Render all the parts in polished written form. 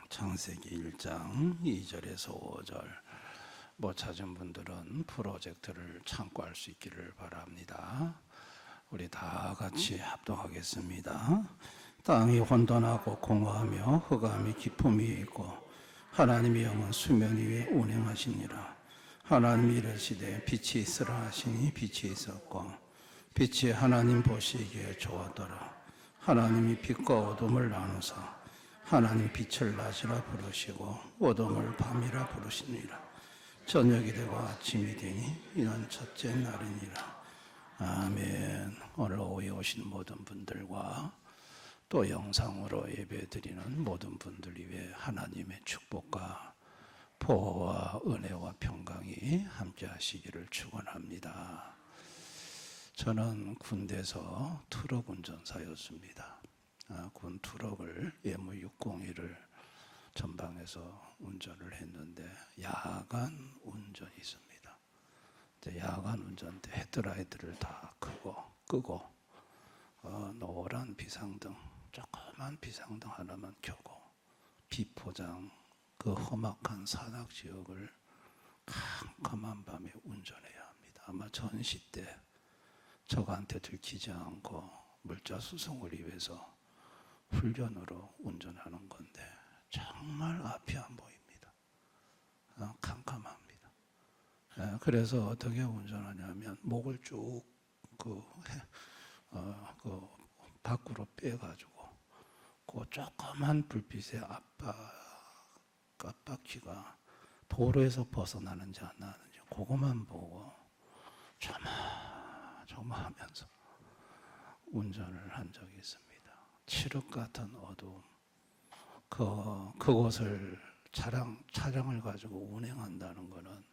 창세기 1장 2절에서 5절 못 찾은 분들은 프로젝트를 참고할 수 있기를 바랍니다. 우리 다 같이 합동하겠습니다. 땅이 혼돈하고 공허하며 흑암이 깊음이 있고 하나님의 영은 수면 위에 운행하시니라. 하나님이 이르시되 빛이 있으라 하시니 빛이 있었고 빛이 하나님 보시기에 좋았더라. 하나님이 빛과 어둠을 나누사 하나님 빛을 낮이라 부르시고 어둠을 밤이라 부르시니라. 저녁이 되고 아침이 되니 이는 첫째 날이니라. 아멘. 오늘 오후에 오신 모든 분들과 또 영상으로 예배드리는 모든 분들 위해 하나님의 축복과 보호와 은혜와 평강이 함께 하시기를 축원합니다. 저는 군대에서 트럭 운전사였습니다. 군 트럭을 예무601을 전방에서 운전을 했는데 야간 운전이 있습니다. 야간 운전 때 헤드라이트를 다 끄고 노란 비상등, 조그만 비상등 하나만 켜고 비포장 그 험악한 산악 지역을 캄캄한 밤에 운전해야 합니다. 아마 전시 때 적한테 들키지 않고 물자 수송을 위해서 훈련으로 운전하는 건데 정말 앞이 안 보입니다. 캄캄합니다. 그래서 어떻게 운전하냐면 목을 쭉 밖으로 빼가지고 그 조그만 불빛의 깜빡이가 도로에서 벗어나는지 안 나는지 그것만 보고 조마조마하면서 운전을 한 적이 있습니다. 칠흑 같은 어두움, 그곳을 차량을 가지고 운행한다는 것은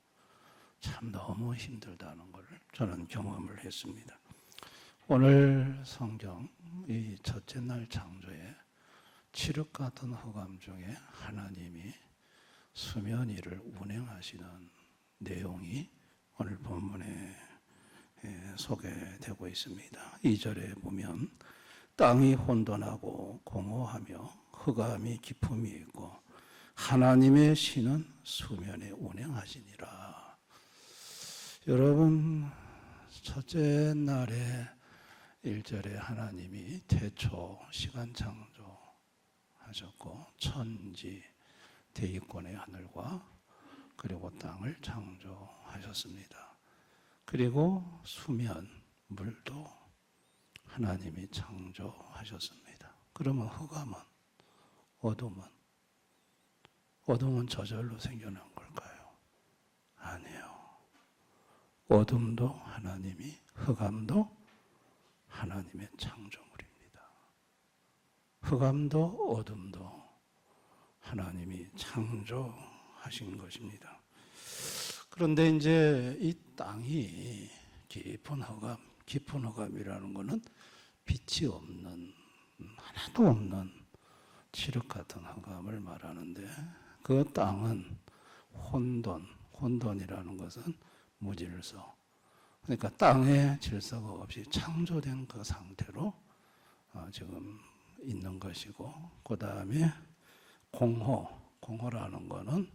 참 너무 힘들다는 것을 저는 경험을 했습니다. 오늘 성경 이 첫째 날 창조에 칠흑 같은 흑암 중에 하나님이 수면 위를 운행하시는 내용이 오늘 본문에 소개되고 있습니다. 2절에 보면 땅이 혼돈하고 공허하며 흑암이 깊음이 있고 하나님의 신은 수면에 운행하시니라. 여러분, 첫째 날에 1절에 하나님이 태초 시간 창조하셨고 천지 대기권의 하늘과 그리고 땅을 창조하셨습니다. 그리고 수면, 물도 하나님이 창조하셨습니다. 그러면 흑암은, 어둠은 저절로 생겨난 걸까요? 아니에요. 어둠도 하나님이, 흑암도 하나님의 창조물입니다. 흑암도 어둠도 하나님이 창조하신 것입니다. 그런데 이제 이 땅이 깊은 흑암이라는 것은 빛이 없는, 하나도 없는 칠흑 같은 흑암을 말하는데 그 땅은 혼돈이라는 것은 무질서, 그러니까 땅에 질서가 없이 창조된 그 상태로 지금 있는 것이고, 그 다음에 공허라는 것은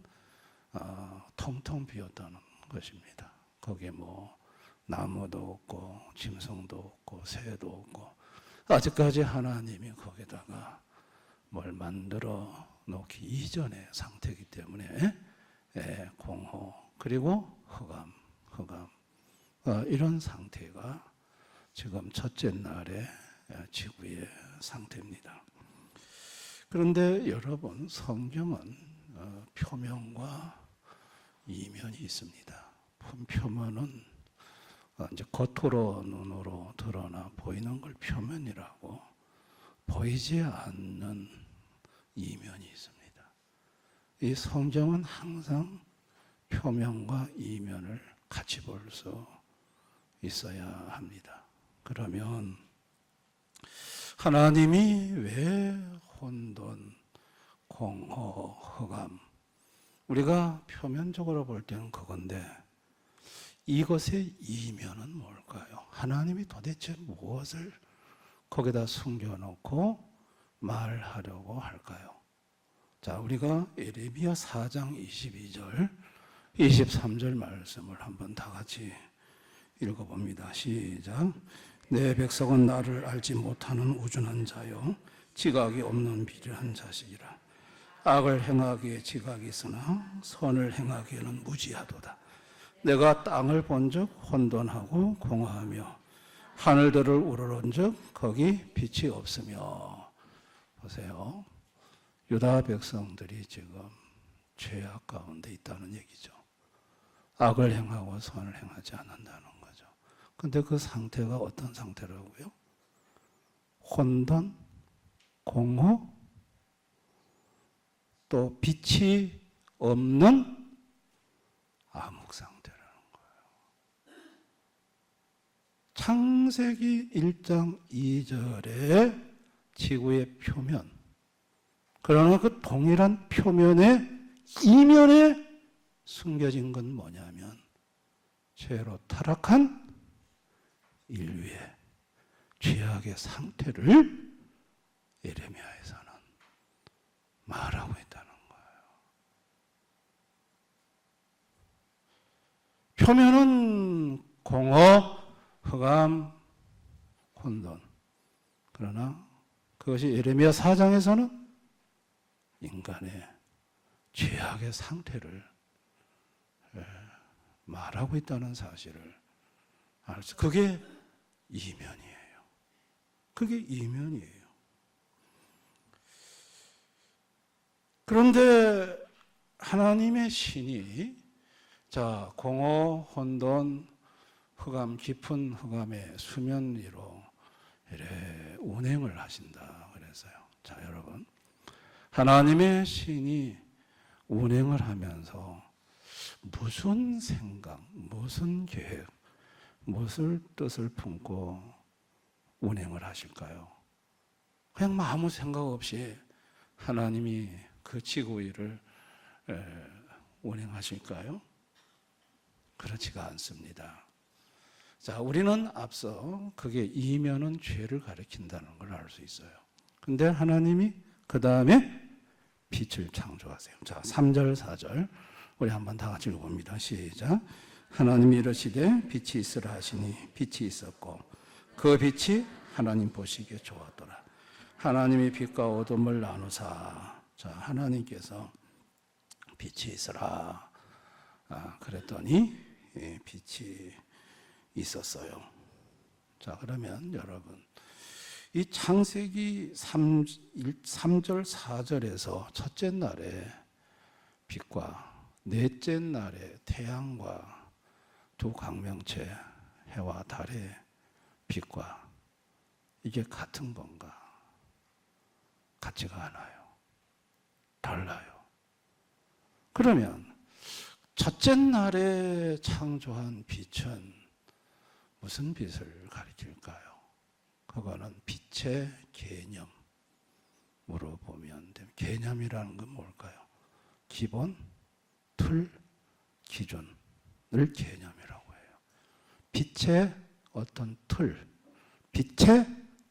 텅텅 비었다는 것입니다. 거기에 뭐 나무도 없고 짐승도 없고 새도 없고, 아직까지 하나님이 거기다가 뭘 만들어 놓기 이전의 상태이기 때문에 공허 그리고 흑암 이런 상태가 지금 첫째 날의 지구의 상태입니다. 그런데 여러분, 성경은 표면과 이면이 있습니다. 표면은 이제 겉으로 눈으로 드러나 보이는 걸 표면이라고, 보이지 않는 이면이 있습니다. 이 성경은 항상 표면과 이면을 같이 볼 수 있어야 합니다. 그러면 하나님이 왜 혼돈, 공허, 흑암, 우리가 표면적으로 볼 때는 그건데 이것의 이면은 뭘까요? 하나님이 도대체 무엇을 거기다 숨겨놓고 말하려고 할까요? 자, 우리가 예레미야 4장 22절, 23절 말씀을 한번 다 같이 읽어봅니다. 시작. 내 백성은 나를 알지 못하는 우준한 자요 지각이 없는 비련한 자식이라. 악을 행하기에 지각이 있으나 선을 행하기에는 무지하도다. 내가 땅을 본즉 혼돈하고 공허하며 하늘들을 우러러본즉 거기 빛이 없으며. 보세요. 유다 백성들이 지금 죄악 가운데 있다는 얘기죠. 악을 행하고 선을 행하지 않는다는 거죠. 근데 그 상태가 어떤 상태라고요? 혼돈, 공허, 또 빛이 없는 암흑 상태라는 거예요. 창세기 1장 2절의 지구의 표면, 그러나 그 동일한 표면의 이면에 숨겨진 건 뭐냐면 죄로 타락한 인류의 죄악의 상태를 예레미야에서는 말하고 있다는 거예요. 표면은 공허, 흑암, 혼돈. 그러나 그것이 예레미야 4장에서는 인간의 죄악의 상태를 말하고 있다는 사실을 알 수. 그게 이면이에요. 그게 이면이에요. 그런데 하나님의 신이 자, 공허, 혼돈, 흑암, 깊은 흑암의 수면 위로 이래 운행을 하신다 그랬어요. 자, 여러분, 하나님의 신이 운행을 하면서 무슨 생각, 무슨 계획, 무슨 뜻을 품고 운행을 하실까요? 그냥 아무 생각 없이 하나님이 그 지구 위를 운행하실까요? 그렇지가 않습니다. 자, 우리는 앞서 그게 이면은 죄를 가리킨다는 걸 알 수 있어요. 근데 하나님이 그 다음에 빛을 창조하세요. 자, 3절, 4절 우리 한번 다 같이 읽어봅니다. 시작. 하나님이 이르시되 빛이 있으라 하시니 빛이 있었고 그 빛이 하나님 보시기에 좋았더라. 하나님이 빛과 어둠을 나누사. 자, 하나님께서 빛이 있으라 그랬더니 빛이 있었어요. 자, 그러면 여러분, 이 창세기 3절 4절에서 첫째 날에 빛과 넷째 날에 태양과 두 광명체 해와 달의 빛과 이게 같은 건가? 같지가 않아요. 달라요. 그러면 첫째 날에 창조한 빛은 무슨 빛을 가리킬까요? 그거는 빛의 개념으로 보면 됩니다. 개념이라는 건 뭘까요? 기본, 틀, 기준을 개념이라고 해요. 빛의 어떤 틀, 빛의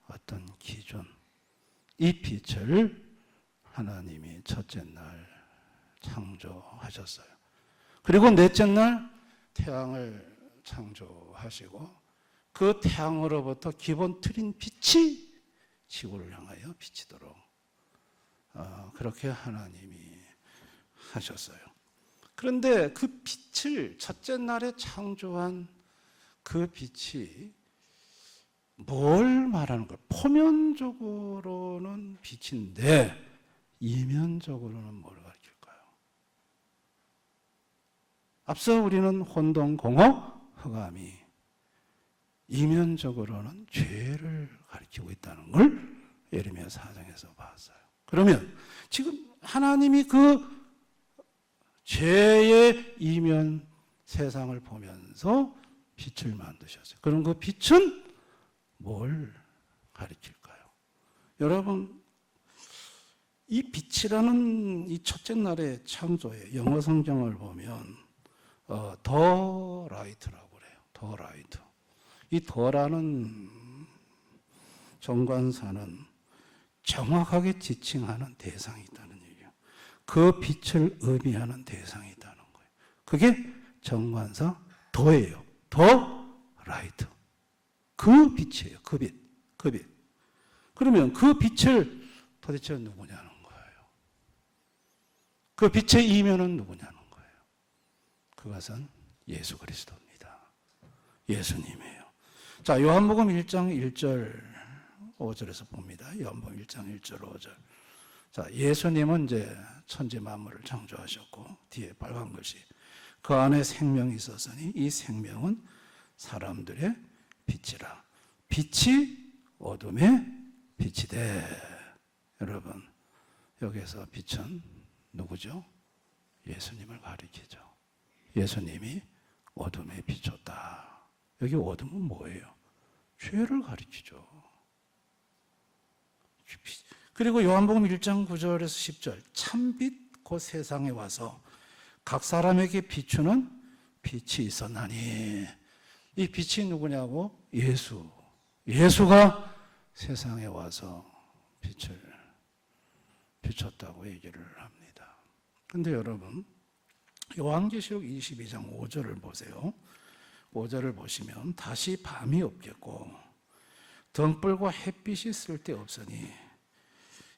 어떤 기준, 이 빛을 하나님이 첫째 날 창조하셨어요. 그리고 넷째 날 태양을 창조하시고 그 태양으로부터 기본 틀인 빛이 지구를 향하여 비치도록 그렇게 하나님이 하셨어요. 그런데 그 빛을 첫째 날에 창조한 그 빛이 뭘 말하는 거예요? 표면적으로는 빛인데 이면적으로는 뭘 가르칠까요? 앞서 우리는 혼돈, 공허, 흑암이 이면적으로는 죄를 가리키고 있다는 걸 예레미야 4장에서 봤어요. 그러면 지금 하나님이 그 죄의 이면 세상을 보면서 빛을 만드셨어요. 그럼 그 빛은 뭘 가리킬까요? 여러분, 이 빛이라는 이 첫째 날의 창조의 영어 성경을 보면 더 라이트라고 그래요. 더 라이트. 이 더라는 정관사는 정확하게 지칭하는 대상이 있다는 얘기예요. 그 빛을 의미하는 대상이 있다는 거예요. 그게 정관사 도예요. 더 라이트. 그 빛이에요. 그 빛. 그 빛. 그러면 그 빛을 도대체 누구냐는 거예요. 그 빛의 이면은 누구냐는 거예요. 그것은 예수 그리스도입니다. 예수님이에요. 자, 요한복음 1장 1절 5절에서 봅니다. 요한복음 1장 1절 5절. 자, 예수님은 이제 천지 만물을 창조하셨고 뒤에 빨간 것이 그 안에 생명이 있었으니 이 생명은 사람들의 빛이라. 빛이 어둠의 빛이 돼. 여러분, 여기서 빛은 누구죠? 예수님을 가리키죠. 예수님이 어둠에 비췄다. 여기 어둠은 뭐예요? 죄를 가리키죠. 그리고 요한복음 1장 9절에서 10절 참빛 곧 세상에 와서 각 사람에게 비추는 빛이 있었나니 이 빛이 누구냐고? 예수. 예수가 세상에 와서 빛을 비췄다고 얘기를 합니다. 그런데 여러분 요한계시록 22장 5절을 보세요. 5절을 보시면 다시 밤이 없겠고 등불과 햇빛이 쓸데없으니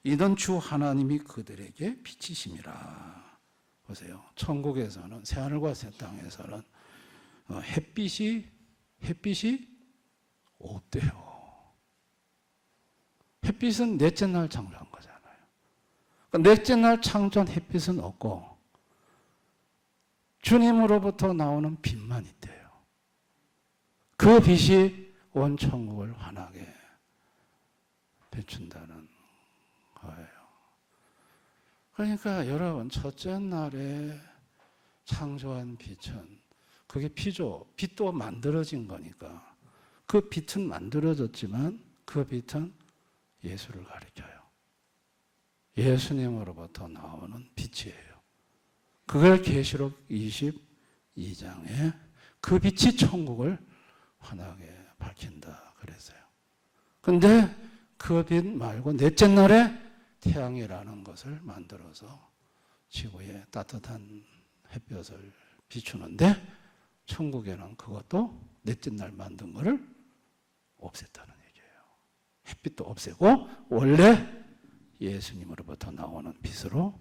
이는 주 하나님이 그들에게 빛이심이라. 보세요. 천국에서는 새하늘과 새 땅에서는 햇빛이 없대요. 햇빛은 넷째 날 창조한 거잖아요. 그러니까 넷째 날 창조한 햇빛은 없고 주님으로부터 나오는 빛만 있대요. 그 빛이 온 천국을 환하게 비춘다는 거예요. 그러니까 여러분 첫째 날에 창조한 빛은 그게 피죠. 빛도 만들어진 거니까 그 빛은 만들어졌지만 그 빛은 예수를 가리켜요. 예수님으로부터 나오는 빛이에요. 그걸 계시록 22장에 그 빛이 천국을 환하게 밝힌다 그랬어요. 근데 그 빛 말고 넷째 날에 태양이라는 것을 만들어서 지구에 따뜻한 햇볕을 비추는데 천국에는 그것도 넷째 날 만든 것을 없앴다는 얘기예요. 햇빛도 없애고 원래 예수님으로부터 나오는 빛으로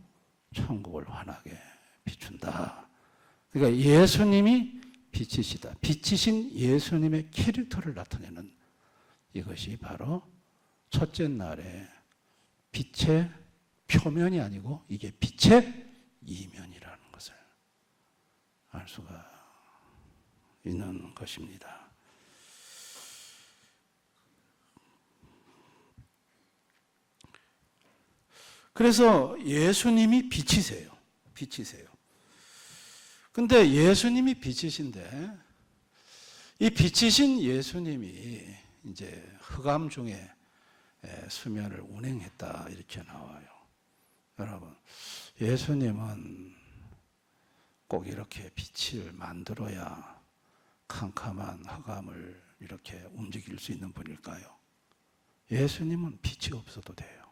천국을 환하게 비춘다. 그러니까 예수님이 빛이시다. 빛이신 예수님의 캐릭터를 나타내는 이것이 바로 첫째 날에 빛의 표면이 아니고 이게 빛의 이면이라는 것을 알 수가 있는 것입니다. 그래서 예수님이 빛이세요. 빛이세요. 근데 예수님이 빛이신데 이 빛이신 예수님이 이제 흑암 중에 수면을 운행했다 이렇게 나와요. 여러분, 예수님은 꼭 이렇게 빛을 만들어야 캄캄한 흑암을 이렇게 움직일 수 있는 분일까요? 예수님은 빛이 없어도 돼요.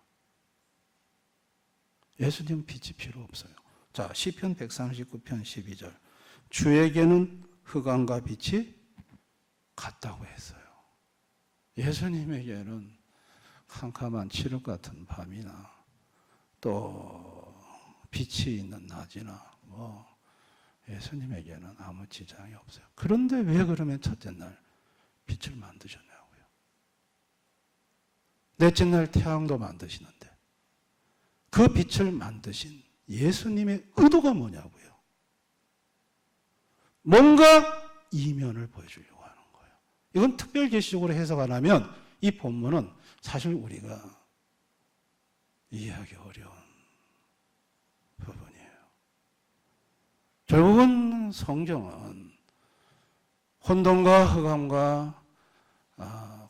예수님은 빛이 필요 없어요. 자, 시편 139편 12절. 주에게는 흑암과 빛이 같다고 했어요. 예수님에게는 캄캄한 칠흑 같은 밤이나 또 빛이 있는 낮이나 예수님에게는 아무 지장이 없어요. 그런데 왜 그러면 첫째 날 빛을 만드셨냐고요. 넷째 날 태양도 만드시는데 그 빛을 만드신 예수님의 의도가 뭐냐고요. 뭔가 이면을 보여주려고 하는 거예요. 이건 특별계시적으로 해석 안 하면 이 본문은 사실 우리가 이해하기 어려운 부분이에요. 결국은 성경은 혼돈과 흑암과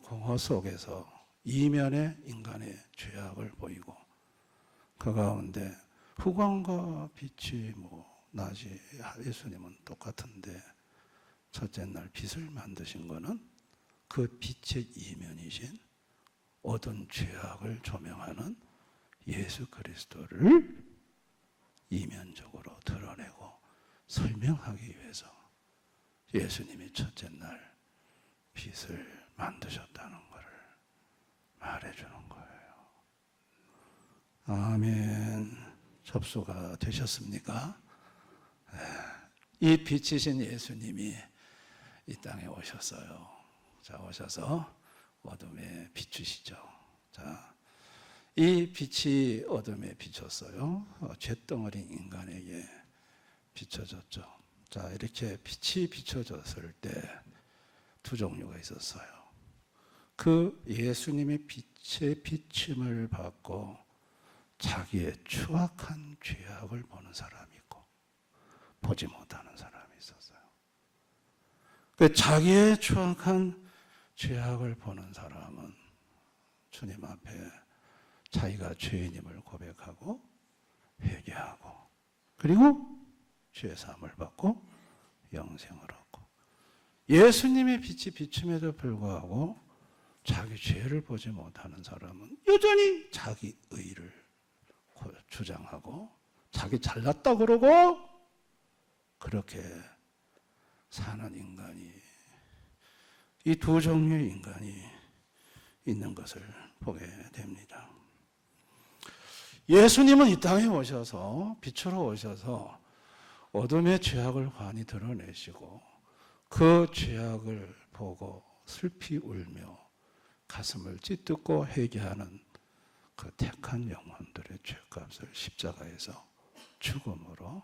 공허 속에서 이면의 인간의 죄악을 보이고 그 가운데 흑암과 빛이 낮이 예수님은 똑같은데 첫째 날 빛을 만드신 거는 그 빛의 이면이신 어두운 죄악을 조명하는 예수 그리스도를 이면적으로 드러내고 설명하기 위해서 예수님이 첫째 날 빛을 만드셨다는 것을 말해주는 거예요. 아멘. 접수가 되셨습니까? 이 빛이신 예수님이 이 땅에 오셨어요. 자, 오셔서 어둠에 비추시죠. 자, 이 빛이 어둠에 비쳤어요. 죄덩어리 인간에게 비춰졌죠. 자, 이렇게 빛이 비춰졌을 때 두 종류가 있었어요. 그 예수님의 빛의 비침을 받고 자기의 추악한 죄악을 보는 사람이 있고 보지 못하는 사람이 있었어요. 그 자기의 추악한 죄악을 보는 사람은 주님 앞에 자기가 죄인임을 고백하고 회개하고 그리고 죄 사함을 받고 영생을 얻고, 예수님의 빛이 비춤에도 불구하고 자기 죄를 보지 못하는 사람은 여전히 자기 의를 주장하고 자기 잘났다 그러고 그렇게 사는 인간이, 이 두 종류의 인간이 있는 것을 보게 됩니다. 예수님은 이 땅에 오셔서 빛으로 오셔서 어둠의 죄악을 환히 드러내시고 그 죄악을 보고 슬피 울며 가슴을 찢고 회개하는 그 택한 영혼들의 죄값을 십자가에서 죽음으로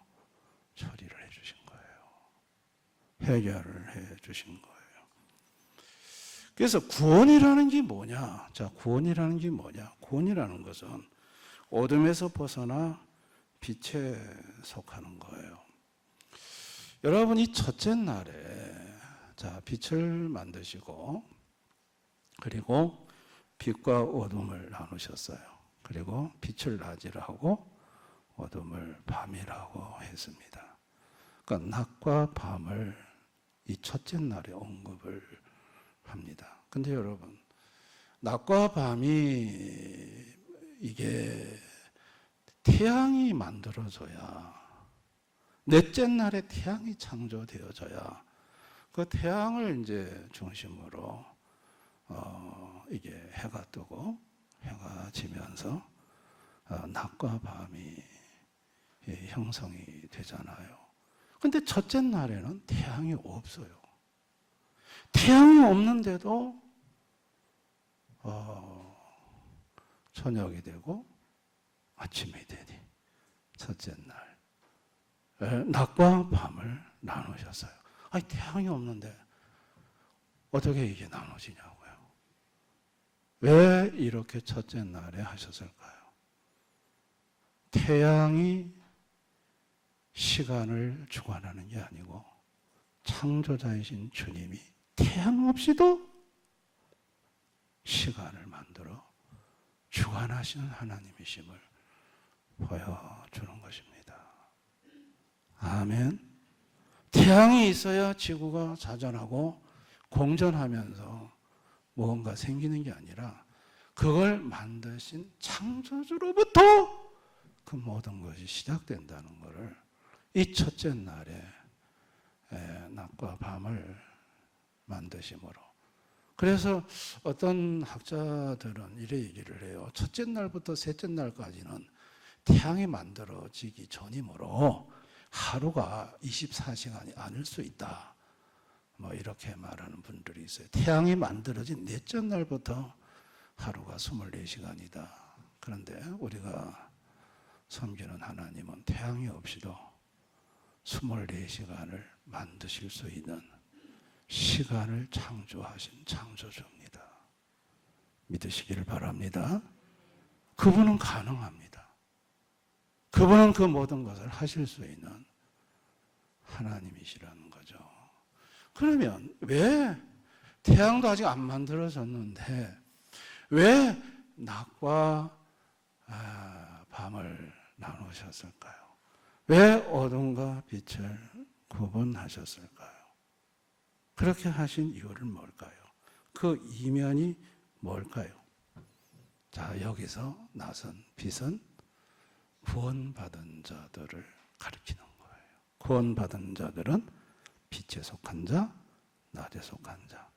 처리를 해주신 거예요. 해결을 해주신 거예요. 그래서 구원이라는 게 뭐냐? 자, 구원이라는 게 뭐냐? 구원이라는 것은 어둠에서 벗어나 빛에 속하는 거예요. 여러분, 이 첫째 날에 자, 빛을 만드시고 그리고 빛과 어둠을 나누셨어요. 그리고 빛을 낮이라 하고 어둠을 밤이라고 했습니다. 그러니까 낮과 밤을 이 첫째 날에 언급을 합니다. 근데 여러분, 낮과 밤이 이게 태양이 만들어져야, 넷째 날에 태양이 창조되어져야 그 태양을 이제 중심으로 이게 해가 뜨고 해가 지면서 낮과 밤이 형성이 되잖아요. 근데 첫째 날에는 태양이 없어요. 태양이 없는데도 저녁이 되고 아침이 되니 첫째 날 낮과 밤을 나누셨어요. 아니, 태양이 없는데 어떻게 이게 나눠지냐고요. 왜 이렇게 첫째 날에 하셨을까요? 태양이 시간을 주관하는 게 아니고 창조자이신 주님이 태양 없이도 시간을 만들어 주관하시는 하나님이심을 보여주는 것입니다. 아멘. 태양이 있어야 지구가 자전하고 공전하면서 무언가 생기는 게 아니라 그걸 만드신 창조주로부터 그 모든 것이 시작된다는 것을 이 첫째 날에 낮과 밤을 만드심으로. 그래서 어떤 학자들은 이래 얘기를 해요. 첫째 날부터 셋째 날까지는 태양이 만들어지기 전이므로 하루가 24시간이 아닐 수 있다. 뭐 이렇게 말하는 분들이 있어요. 태양이 만들어진 넷째 날부터 하루가 24시간이다. 그런데 우리가 섬기는 하나님은 태양이 없이도 24시간을 만드실 수 있는 시간을 창조하신 창조주입니다. 믿으시기를 바랍니다. 그분은 가능합니다. 그분은 그 모든 것을 하실 수 있는 하나님이시라는 거죠. 그러면 왜 태양도 아직 안 만들어졌는데 왜 낮과 밤을 나누셨을까요? 왜 어둠과 빛을 구분하셨을까요? 그렇게 하신 이유는 뭘까요? 그 이면이 뭘까요? 자, 여기서 나선 빛은 구원받은 자들을 가리키는 거예요. 구원받은 자들은 빛에 속한 자, 낮에 속한 자.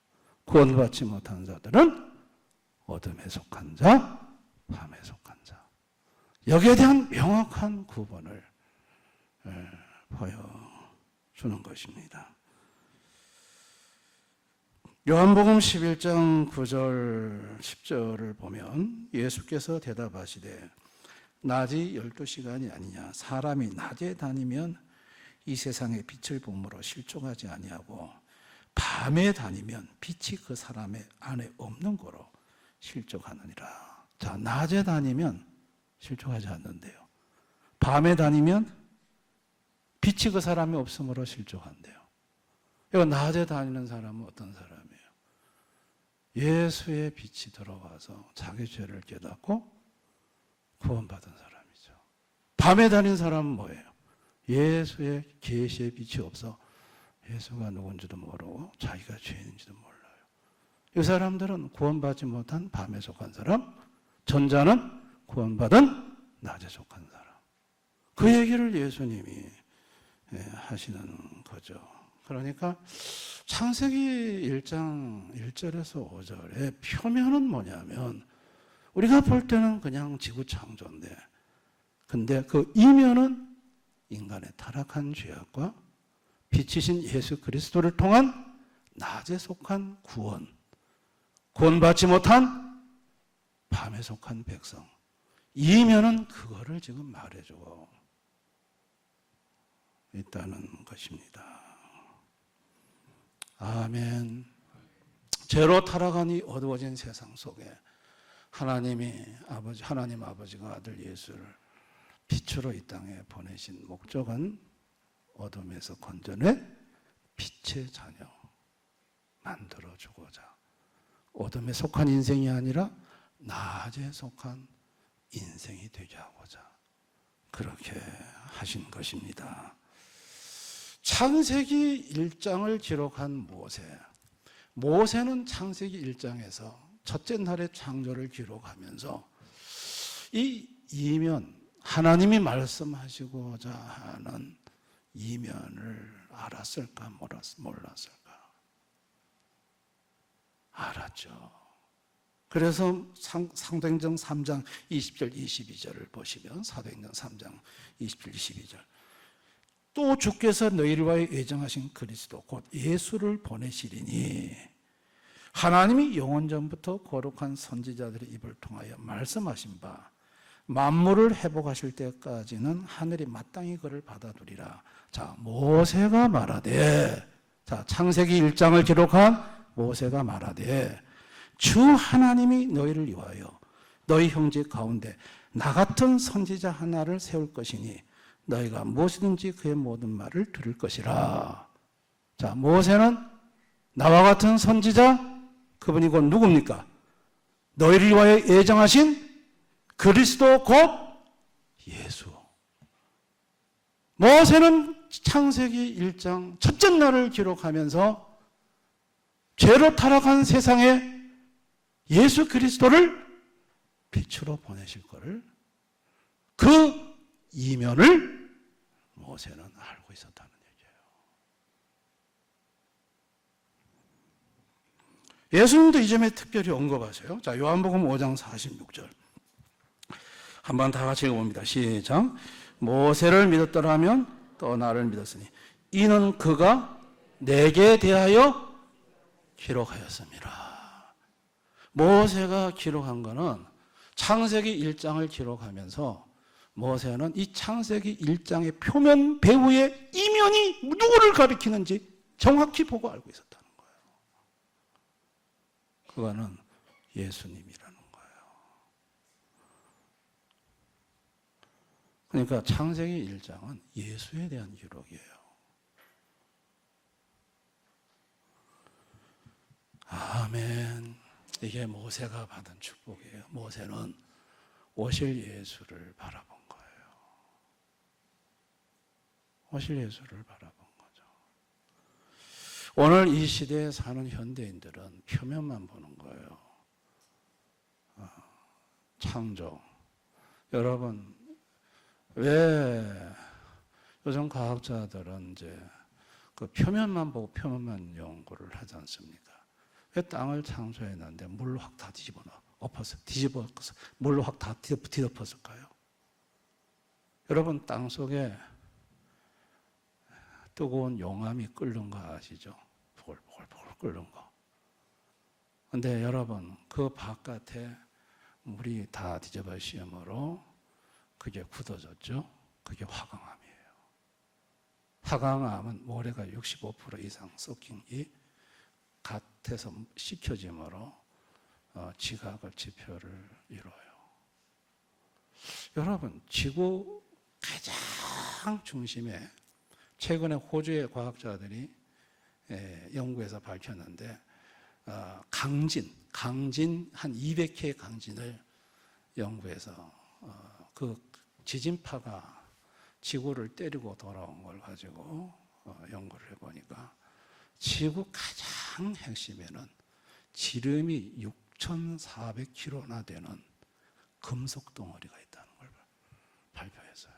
구원받지 못한 자들은 어둠에 속한 자, 밤에 속한 자. 여기에 대한 명확한 구분을 보여주는 것입니다. 요한복음 11장 9절 10절을 보면 예수께서 대답하시되 낮이 12시간이 아니냐. 사람이 낮에 다니면 이 세상의 빛을 보므로 실족하지 아니하고 밤에 다니면 빛이 그 사람의 안에 없는 거로 실족하느니라. 자, 낮에 다니면 실족하지 않는데요. 밤에 다니면 빛이 그 사람이 없으므로 실족한대요. 이거 낮에 다니는 사람은 어떤 사람이에요? 예수의 빛이 들어와서 자기 죄를 깨닫고 구원받은 사람이죠. 밤에 다니는 사람은 뭐예요? 예수의 계시의 빛이 없어 예수가 누군지도 모르고 자기가 죄인인지도 몰라요. 이 사람들은 구원받지 못한 밤에 속한 사람, 전자는 구원받은 낮에 속한 사람. 그 얘기를 예수님이 하시는 거죠. 그러니까 창세기 1장 1절에서 5절의 표면은 뭐냐면 우리가 볼 때는 그냥 지구 창조인데 근데 그 이면은 인간의 타락한 죄악과 빛이신 예수 그리스도를 통한 낮에 속한 구원받지 못한 밤에 속한 백성. 이면은 그거를 지금 말해주고 있다는 것입니다. 아멘. 죄로 타락하니 어두워진 세상 속에 하나님 아버지가 아들 예수를 빛으로 이 땅에 보내신 목적은 어둠에서 건져내 빛의 자녀 만들어주고자 어둠에 속한 인생이 아니라 낮에 속한 인생이 되게 하고자 그렇게 하신 것입니다. 창세기 1장을 기록한 모세는 창세기 1장에서 첫째 날의 창조를 기록하면서 이 이면 하나님이 말씀하시고자 하는 이면을 알았을까 몰랐을까? 알았죠. 그래서 사도행전 3장 20절 22절을 보시면 사도행전 3장 20절 22절 또 주께서 너희를 위하여 예정하신 그리스도 곧 예수를 보내시리니 하나님이 영원전부터 거룩한 선지자들의 입을 통하여 말씀하신 바 만물을 회복하실 때까지는 하늘이 마땅히 그를 받아두리라. 자, 모세가 말하되 자, 창세기 1장을 기록한 모세가 말하되 주 하나님이 너희를 위하여 너희 형제 가운데 나 같은 선지자 하나를 세울 것이니 너희가 무엇이든지 그의 모든 말을 들을 것이라. 자, 모세는 나와 같은 선지자 그분이 곧 누굽니까? 너희를 위하여 예정하신 그리스도 곧 예수. 모세는 창세기 1장 첫째 날을 기록하면서 죄로 타락한 세상에 예수 그리스도를 빛으로 보내실 것을 그 이면을 모세는 알고 있었다는 얘기예요. 예수님도 이 점에 특별히 언급하세요. 자, 요한복음 5장 46절 한번 다 같이 읽어봅니다. 시작. 모세를 믿었더라면 또 나를 믿었으니 이는 그가 내게 대하여 기록하였습니다. 모세가 기록한 것은 창세기 1장을 기록하면서 모세는 이 창세기 1장의 표면 배후의 이면이 누구를 가리키는지 정확히 보고 알고 있었다는 거예요. 그거는 예수님이라는 거예요. 그러니까 창세기 1장은 예수에 대한 기록이에요. 아멘. 이게 모세가 받은 축복이에요. 모세는 오실 예수를 바라본 거예요. 오실 예수를 바라본 거죠. 오늘 이 시대에 사는 현대인들은 표면만 보는 거예요. 창조. 여러분, 왜 요즘 과학자들은 이제 그 표면만 보고 표면만 연구를 하지 않습니까? 왜 땅을 창조했는데 물로 확 다 뒤집어서 물로 확 다 뒤덮었을까요? 여러분, 땅 속에 뜨거운 용암이 끓는 거 아시죠? 보글보글 끓는 거. 근데 여러분, 그 바깥에 물이 다 뒤집어 씌우므로 그게 굳어졌죠? 그게 화강암이에요. 화강암은 모래가 65% 이상 섞인 이 갓에서 식혀짐으로 지각을 지표를 이뤄요. 여러분, 지구 가장 중심에 최근에 호주의 과학자들이 연구해서 밝혔는데 강진 한 200개의 강진을 연구해서 그 지진파가 지구를 때리고 돌아온 걸 가지고 연구를 해보니까 지구 가장 핵심에는 지름이 6,400km나 되는 금속 덩어리가 있다는 걸 발표했어요.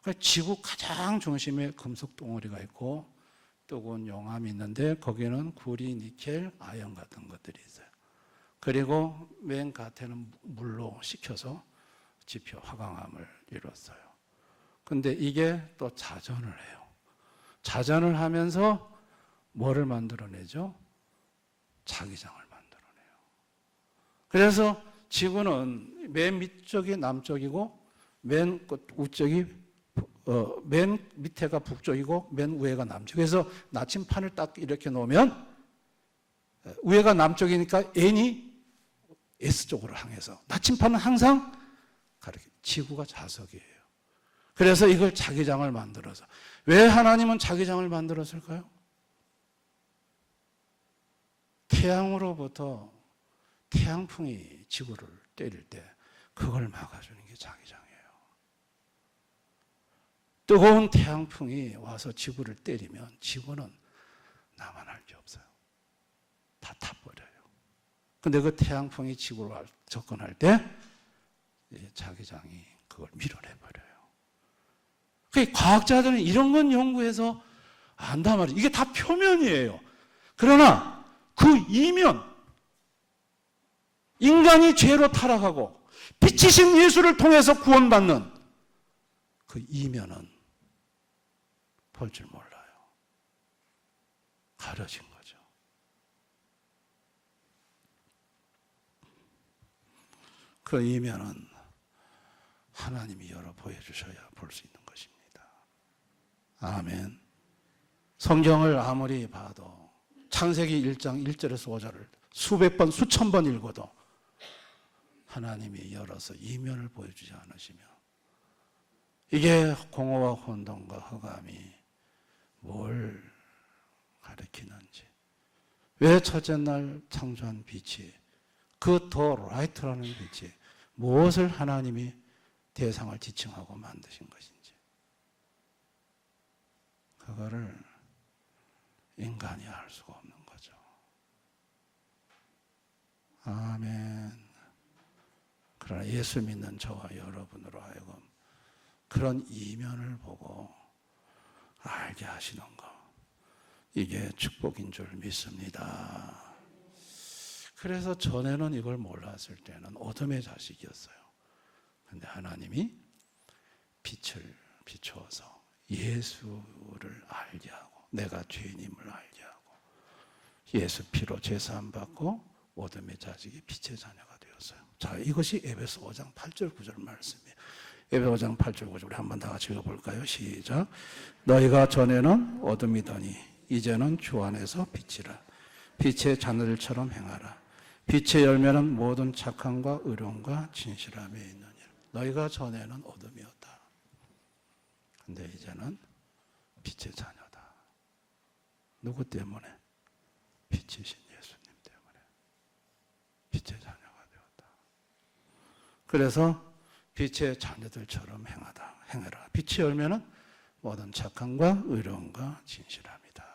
그러니까 지구 가장 중심에 금속 덩어리가 있고 뜨거운 용암이 있는데 거기는 구리, 니켈, 아연 같은 것들이 있어요. 그리고 맨 겉에는 물로 식혀서 지표 화강암을 이뤘어요. 근데 이게 또 자전을 해요. 자전을 하면서 뭐를 만들어내죠? 자기장을 만들어내요. 그래서 지구는 맨 밑쪽이 남쪽이고 맨 우쪽이 맨 밑에가 북쪽이고 맨 위에가 남쪽. 그래서 나침판을 딱 이렇게 놓으면 위에가 남쪽이니까 N이 S쪽으로 향해서 나침판은 항상 가르쳐. 지구가 자석이에요. 그래서 이걸 자기장을 만들어서. 왜 하나님은 자기장을 만들었을까요? 태양으로부터 태양풍이 지구를 때릴 때 그걸 막아주는 게 자기장이에요. 뜨거운 태양풍이 와서 지구를 때리면 지구는 나만 할 게 없어요. 다 타버려요. 근데 그 태양풍이 지구로 접근할 때 자기장이 그걸 밀어내버려요. 그러니까 과학자들은 이런 건 연구해서 안단 말이에요. 이게 다 표면이에요. 그러나 그 이면, 인간이 죄로 타락하고 빛이신 예수를 통해서 구원받는 그 이면은 볼 줄 몰라요. 가려진 거죠. 그 이면은 하나님이 열어 보여주셔야 볼 수 있는 것입니다. 아멘. 성경을 아무리 봐도 창세기 1장 1절에서 5절을 수백 번, 수천 번 읽어도 하나님이 열어서 이면을 보여주지 않으시면 이게 공허와 혼돈과 흑암이 뭘 가리키는지, 왜 첫째 날 창조한 빛이 그 더 라이트라는 빛이 무엇을 하나님이 대상을 지칭하고 만드신 것인지 그거를 인간이 알 수가 없는 거죠. 아멘. 그러나 예수 믿는 저와 여러분으로 하여금 그런 이면을 보고 알게 하시는 것, 이게 축복인 줄 믿습니다. 그래서 전에는 이걸 몰랐을 때는 어둠의 자식이었어요. 그런데 하나님이 빛을 비추어서 예수를 알게 하고 내가 죄인임을 알게 하고 예수 피로 제사함 받고 어둠의 자식이 빛의 자녀가 되었어요. 자, 이것이 에베소 5장 8절 9절 말씀이에요. 에베소 5장 8절 9절 우리 한번 다 같이 읽어볼까요? 시작. 너희가 전에는 어둠이더니 이제는 주 안에서 빛이라. 빛의 자녀들처럼 행하라. 빛의 열매는 모든 착함과 의로움과 진실함에 있느니라. 너희가 전에는 어둠이었다. 근데 이제는 빛의 자녀다. 누구 때문에? 빛이신 예수님 때문에 빛의 자녀가 되었다. 그래서 빛의 자녀들처럼 행하라. 빛의 열매는 모든 착함과 의로움과 진실함이다.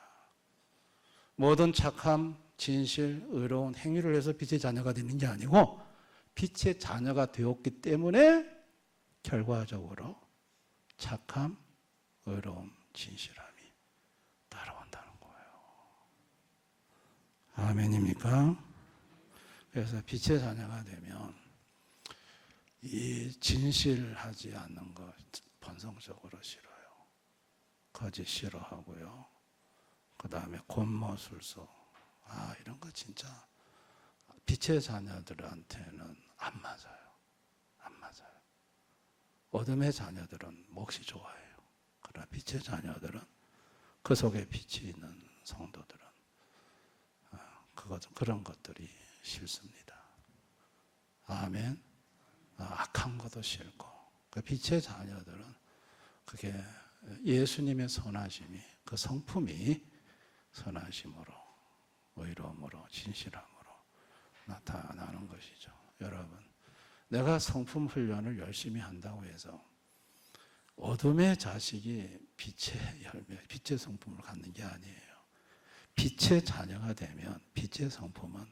모든 착함, 진실, 의로운 행위를 해서 빛의 자녀가 되는 게 아니고 빛의 자녀가 되었기 때문에 결과적으로 착함, 의로움, 진실함이 따라온다는 거예요. 아멘입니까? 그래서 빛의 자녀가 되면 이 진실하지 않는 것 본성적으로 싫어요. 거짓 싫어하고요. 그 다음에 곤모술수, 이런 거 진짜 빛의 자녀들한테는 안 맞아요. 안 맞아요. 어둠의 자녀들은 몫이 좋아해요. 그러나 빛의 자녀들은 그 속에 빛이 있는 성도들은 그런 것들이 싫습니다. 아멘. 악한 것도 싫고, 그 빛의 자녀들은 그게 예수님의 선하심이, 그 성품이 선하심으로, 의로움으로, 진실함으로 나타나는 것이죠. 여러분, 내가 성품 훈련을 열심히 한다고 해서 어둠의 자식이 빛의 열매, 빛의 성품을 갖는 게 아니에요. 빛의 자녀가 되면 빛의 성품은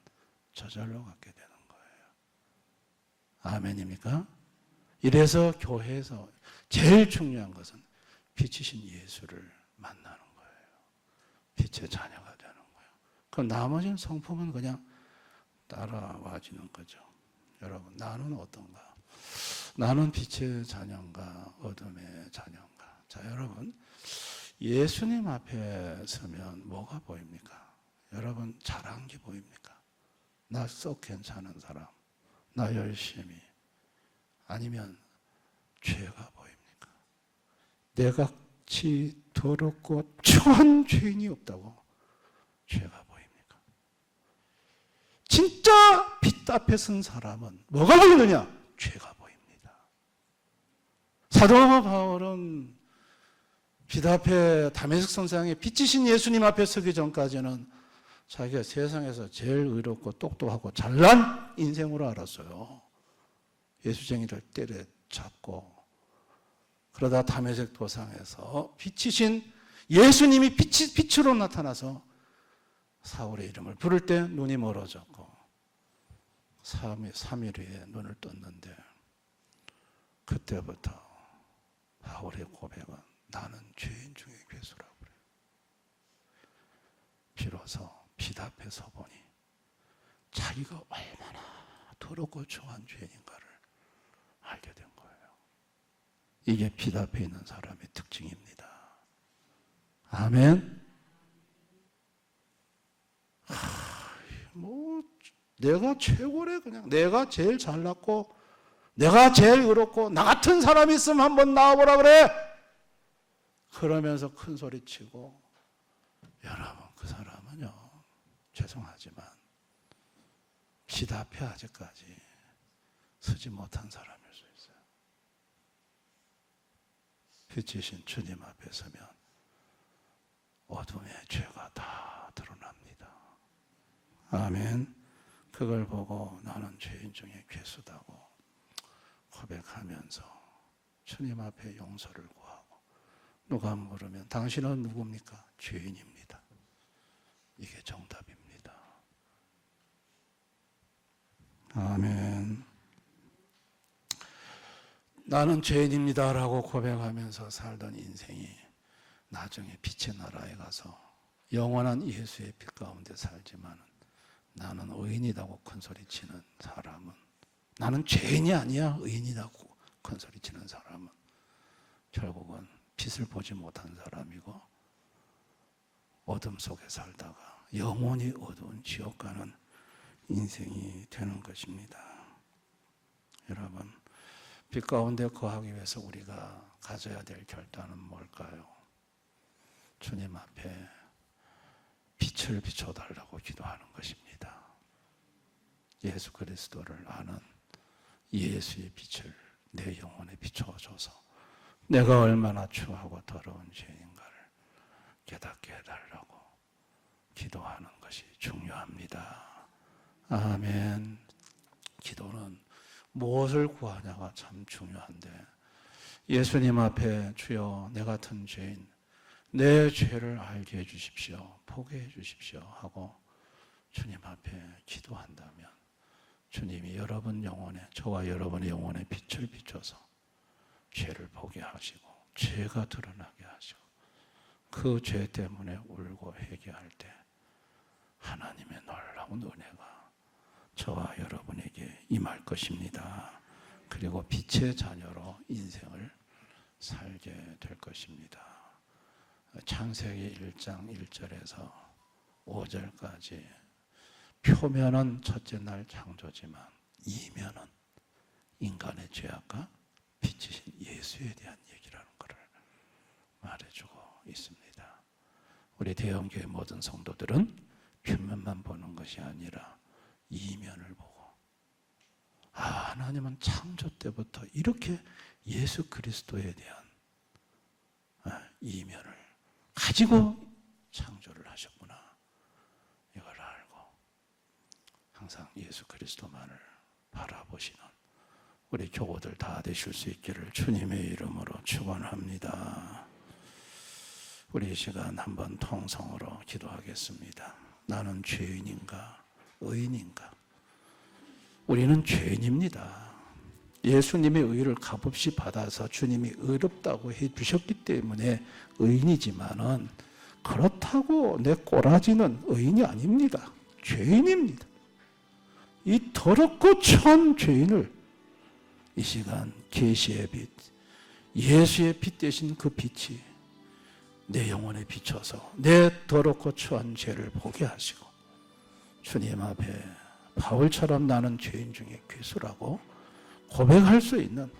저절로 갖게 되는 거예요. 아멘입니까? 이래서 교회에서 제일 중요한 것은 빛이신 예수를 만나는 거예요. 빛의 자녀가 되는 거예요. 그럼 나머지는 성품은 그냥 따라와지는 거죠. 여러분, 나는 어떤가? 나는 빛의 자녀인가? 어둠의 자녀인가? 자, 여러분, 예수님 앞에 서면 뭐가 보입니까? 여러분, 잘한 게 보입니까? 나 썩 괜찮은 사람, 나 열심히, 아니면 죄가 보입니까? 내같이 더럽고 추한 죄인이 없다고 죄가 보입니까? 진짜 빛 앞에 선 사람은 뭐가 보이느냐? 죄가 보입니다. 사도 바울은 빛 앞에 다메섹 선상에 빛이신 예수님 앞에 서기 전까지는 자기가 세상에서 제일 의롭고 똑똑하고 잘난 인생으로 알았어요. 예수쟁이를 때려잡고, 그러다 다메섹 도상에서 빛이신 예수님이 빛으로 나타나서 사울의 이름을 부를 때 눈이 멀어졌고 3일 후에 눈을 떴는데, 그때부터 바울의 고백은 나는 죄인 중에 괴수라고 그래요. 비로소 빛 앞에 서보니 자기가 얼마나 더럽고 추한 죄인인가를 알게 된 거예요. 이게 빛 앞에 있는 사람의 특징입니다. 아멘. 내가 최고래. 그냥 내가 제일 잘났고 내가 제일 의롭고 나 같은 사람이 있으면 한번 나와보라 그래. 그러면서 큰 소리 치고, 여러분, 그 사람은요, 죄송하지만 빛 앞에 아직까지 서지 못한 사람일 수 있어요. 빛이신 주님 앞에 서면 어둠의 죄가 다 드러납니다. 아멘. 그걸 보고 나는 죄인 중에 괴수다고 고백하면서 주님 앞에 용서를 구하고, 누가 물으면 당신은 누굽니까? 죄인입니다. 이게 정답입니다. 아멘. 나는 죄인입니다라고 고백하면서 살던 인생이 나중에 빛의 나라에 가서 영원한 예수의 빛 가운데 살지만, 나는 의인이라고 큰소리치는 사람은, 나는 죄인이 아니야 의인이라고 큰소리치는 사람은 결국은 빛을 보지 못한 사람이고 어둠 속에 살다가 영원히 어두운 지옥 가는 인생이 되는 것입니다. 여러분, 빛 가운데 거하기 위해서 우리가 가져야 될 결단은 뭘까요? 주님 앞에 빛을 비춰달라고 기도하는 것입니다. 예수 그리스도를 아는 예수의 빛을 내 영혼에 비춰줘서 내가 얼마나 추하고 더러운 죄인가를 깨닫게 해달라고 기도하는 것이 중요합니다. 아멘. 기도는 무엇을 구하냐가 참 중요한데, 예수님 앞에 주여 내 같은 죄인, 내 죄를 알게 해주십시오, 포기해 주십시오 하고 주님 앞에 기도한다면 주님이 여러분 영혼에, 저와 여러분의 영혼에 빛을 비춰서 죄를 보게 하시고 죄가 드러나게 하시고 그 죄 때문에 울고 회개할 때 하나님의 놀라운 은혜가 저와 여러분에게 임할 것입니다. 그리고 빛의 자녀로 인생을 살게 될 것입니다. 창세기 1장 1절에서 5절까지 표면은 첫째 날 창조지만 이면은 인간의 죄악과 빛이신 예수에 대한 얘기라는 것을 말해주고 있습니다. 우리 대형교회 모든 성도들은 표면만 보는 것이 아니라 이면을 보고 하나님은 창조 때부터 이렇게 예수 그리스도에 대한 이면을 가지고 창조를 하셨구나. 이걸 알고 항상 예수 그리스도만을 바라보시는 우리 교우들 다 되실 수 있기를 주님의 이름으로 축원합니다. 우리 이 시간 한번 통성으로 기도하겠습니다. 나는 죄인인가 의인인가? 우리는 죄인입니다. 예수님의 의를 값없이 받아서 주님이 의롭다고 해주셨기 때문에 의인이지만은 그렇다고 내 꼬라지는 의인이 아닙니다. 죄인입니다. 이 더럽고 처한 죄인을 이 시간 계시의 빛, 예수의 빛 대신 그 빛이 내 영혼에 비춰서 내 더럽고 처한 죄를 보게 하시고 주님 앞에 바울처럼 나는 죄인 중에 괴수라고 고백할 수 있는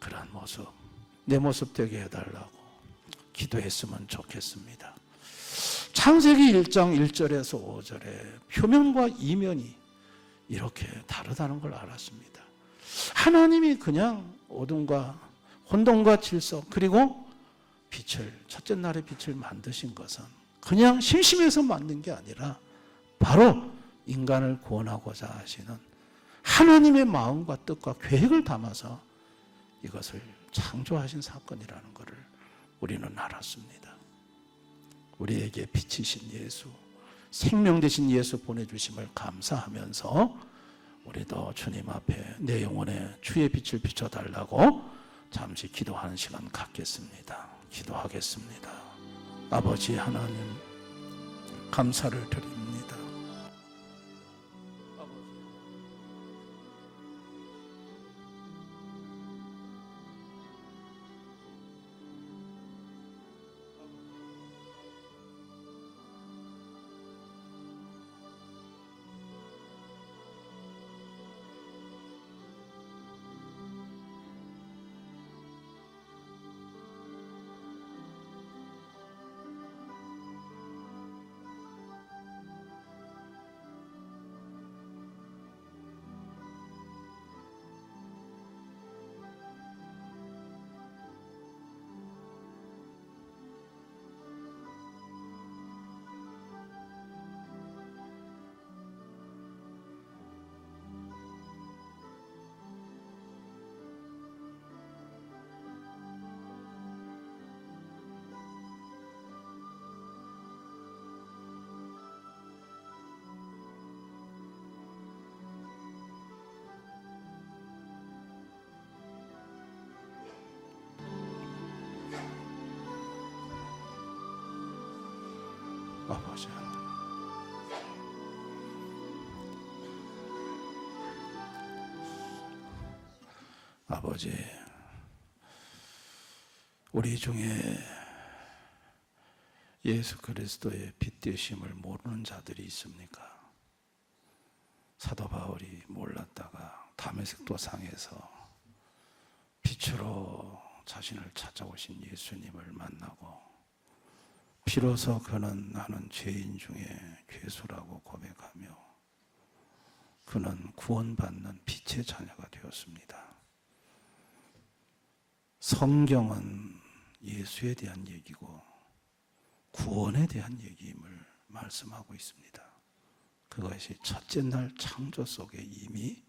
그런 모습, 내 모습 되게 해달라고 기도했으면 좋겠습니다. 창세기 1장 1절에서 5절에 표면과 이면이 이렇게 다르다는 걸 알았습니다. 하나님이 그냥 어둠과 혼돈과 질서 그리고 빛을, 첫째 날의 빛을 만드신 것은 그냥 심심해서 만든 게 아니라 바로 인간을 구원하고자 하시는 하나님의 마음과 뜻과 계획을 담아서 이것을 창조하신 사건이라는 것을 우리는 알았습니다. 우리에게 빛이신 예수, 생명 되신 예수 보내주심을 감사하면서 우리도 주님 앞에 내 영혼에 주의 빛을 비춰달라고 잠시 기도하는 시간 갖겠습니다. 기도하겠습니다. 아버지 하나님, 감사를 드립니다. 아버지 아버지, 우리 중에 예수 그리스도의 빛 되심을 모르는 자들이 있습니까? 사도 바울이 몰랐다가 다메섹 도상에서 빛으로 자신을 찾아오신 예수님을 만나고 비로소 그는 나는 죄인 중에 괴수라고 고백하며 그는 구원받는 빛의 자녀가 되었습니다. 성경은 예수에 대한 얘기고 구원에 대한 얘기임을 말씀하고 있습니다. 그것이 첫째 날 창조 속에 이미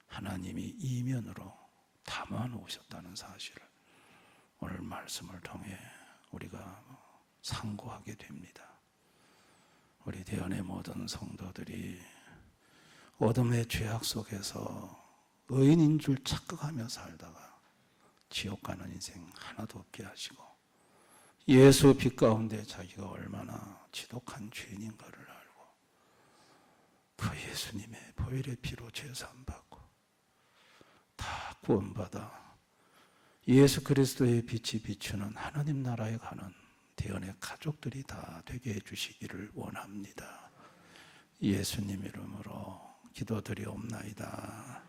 하나님이 이면으로 담아 놓으셨다는 사실을 오늘 말씀을 통해 우리가 상고하게 됩니다. 우리 대언의 모든 성도들이 어둠의 죄악 속에서 의인인 줄 착각하며 살다가 지옥 가는 인생 하나도 없게 하시고 예수 빛 가운데 자기가 얼마나 지독한 죄인인가를 알고 그 예수님의 보혈의 피로 죄사함 받고 다 구원받아 예수 그리스도의 빛이 비추는 하나님 나라에 가는 대언의 가족들이 다 되게 해주시기를 원합니다. 예수님 이름으로 기도드리옵나이다.